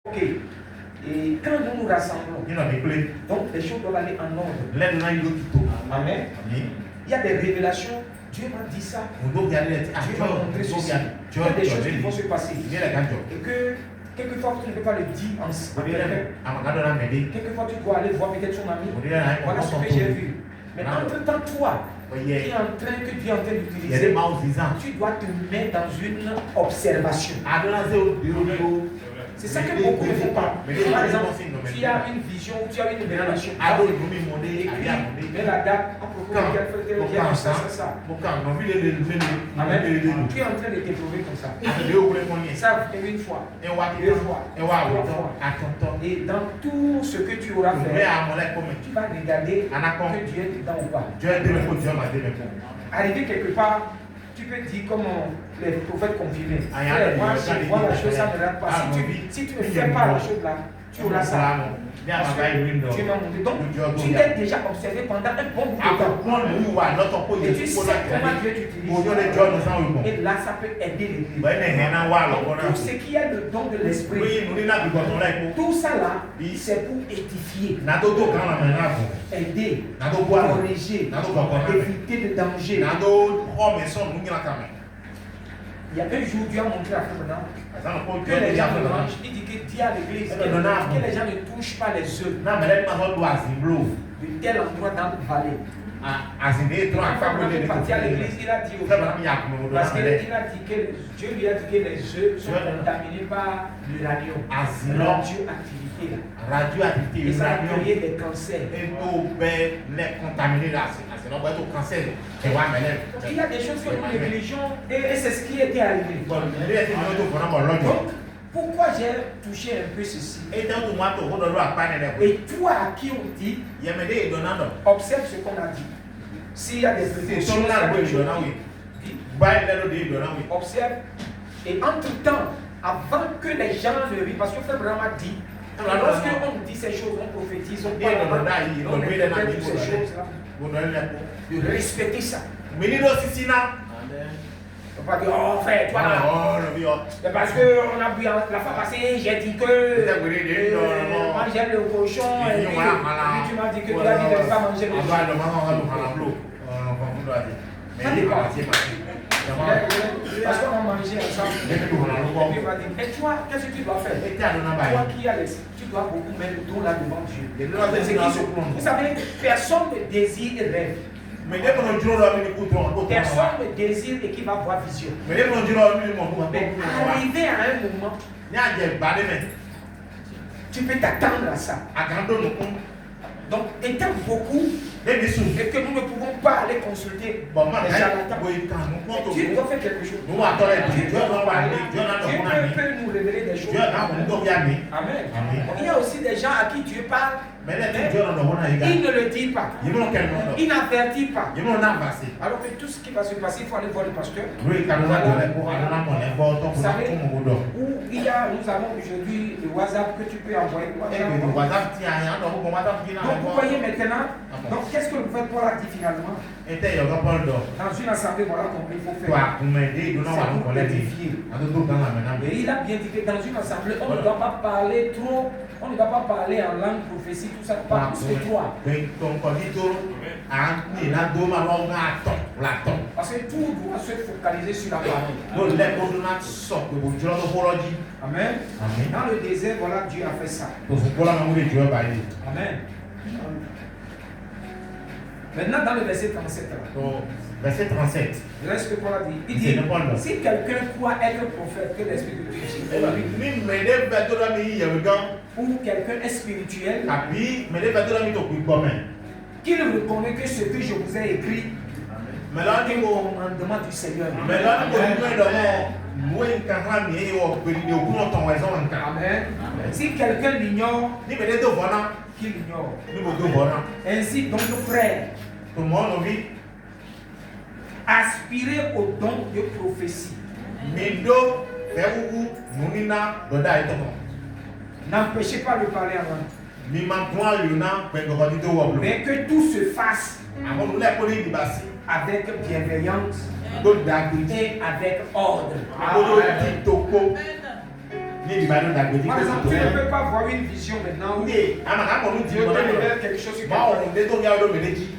Ok. Et quand nous nous rassemblons, donc les choses doivent aller en ordre. Amen. Il y a des révélations. Dieu m'a dit ça. Dieu m'a montré ceci. Il y a des choses qui vont se passer. Et que quelquefois tu ne peux pas le dire en quelquefois tu dois aller voir peut-être son ami. Voilà ce que j'ai vu. Mais entre-temps, toi, qui est en train, que Dieu est en train d'utiliser, tu dois te mettre dans une observation. C'est ça que beaucoup ne font pas. Par exemple, tu as une vision, tu as une révélation. Mais la date, à propos de quel fait ça. Amen. Tu es en train de t'éprouver comme ça. Ça, une fois, deux fois, trois fois. Et dans tout ce que tu auras fait, tu vas regarder que Dieu est dedans ou pas. Arrivé quelque part, tu peux dire comme les prophètes confirmés. Moi, je vois la chose, ça ne regarde pas. Si tu ne fais pas la chose là, tu auras ça. Parce que Dieu m'a montré. Donc, tu t'es déjà observé pendant un bon bout de temps. Et tu sais comment Dieu t'utilise. Et là, ça peut aider l'église. Tout ce qui est le don de l'esprit, tout ça là, c'est pour édifier, aider, corriger, éviter de danger. Il y a un jour, Dieu a montré à Fabien que les gens ne mangent. Il dit que Dieu à l'église, que les gens ne touchent pas les œufs de tel endroit dans la vallée. Quand il est parti à l'église, il a dit aux gens, parce qu'il a dit que Dieu lui a dit que les œufs sont contaminés par l'uranium, radioactivité. Et ça a créé des cancers. Il y a des choses que nous négligeons et c'est ce qui était arrivé. Donc, pourquoi j'ai touché un peu ceci? Et toi à qui on dit, observe ce qu'on a dit. S'il y a des précautions, observe. Et entre-temps, avant que les gens ne rient, parce que Frère Branham a dit, lorsqu'on dit ces choses, on prophétise, on interprète toutes ces choses-là, de respecter ça. Amen. On va dire, oh frère, toi là, c'est parce qu'on a bu la fois passée, j'ai dit que moi j'aime le cochon, et puis tu m'as dit que tu as dit de ne pas manger le cochon. Ça dépend. Parce qu'on a mangé ensemble. Et puis il va dire, mais toi, qu'est-ce que tu dois faire? Toi qui as tu dois beaucoup mettre le dos là devant Dieu. Vous savez, personne ne désire et rêve. Personne ne désire et qui va voir vision. Mais arrivé à un moment, tu peux t'attendre à ça. Donc, étant beaucoup, et que nous ne pouvons pas aller consulter les charlatans, Dieu doit faire quelque chose. Dieu peut nous révéler des choses. Amen. Il y a aussi des gens à qui Dieu parle, mais il ne le dit pas. Il n'avertit pas. Alors que tout ce qui va se passer, il faut aller voir le pasteur. Vous savez, où nous avons aujourd'hui le WhatsApp que tu peux envoyer. Donc vous voyez maintenant, donc qu'est-ce que vous faites pour la dire finalement? Dans une assemblée, voilà comment il faut faire. C'est pour l'édifier. Et il a bien dit que dans une assemblée, on ne doit pas parler trop, on ne doit pas parler en langue, prophétie, tout ça, pas plus que toi. Parce que tout doit se focaliser sur la parole. Amen. Dans le désert, voilà, Dieu a fait ça. Amen. Maintenant, dans le verset 37. Verset 37. Là, ce que Paul a dit. Il dit, si quelqu'un croit être prophète, que l'Esprit de Dieu ou quelqu'un est spirituel, qu'il reconnaît que ce que je vous ai écrit est un commandement du Seigneur. Amen. Si quelqu'un l'ignore, qu'il l'ignore. Ainsi donc, frères, aspirez au don de prophétie. N'empêchez pas de parler en langue. Mais que tout se fasse avec bienveillance et avec ordre. Par exemple, tu ne peux pas avoir une vision maintenant où Dieu te révèle quelque chose sur quelqu'un.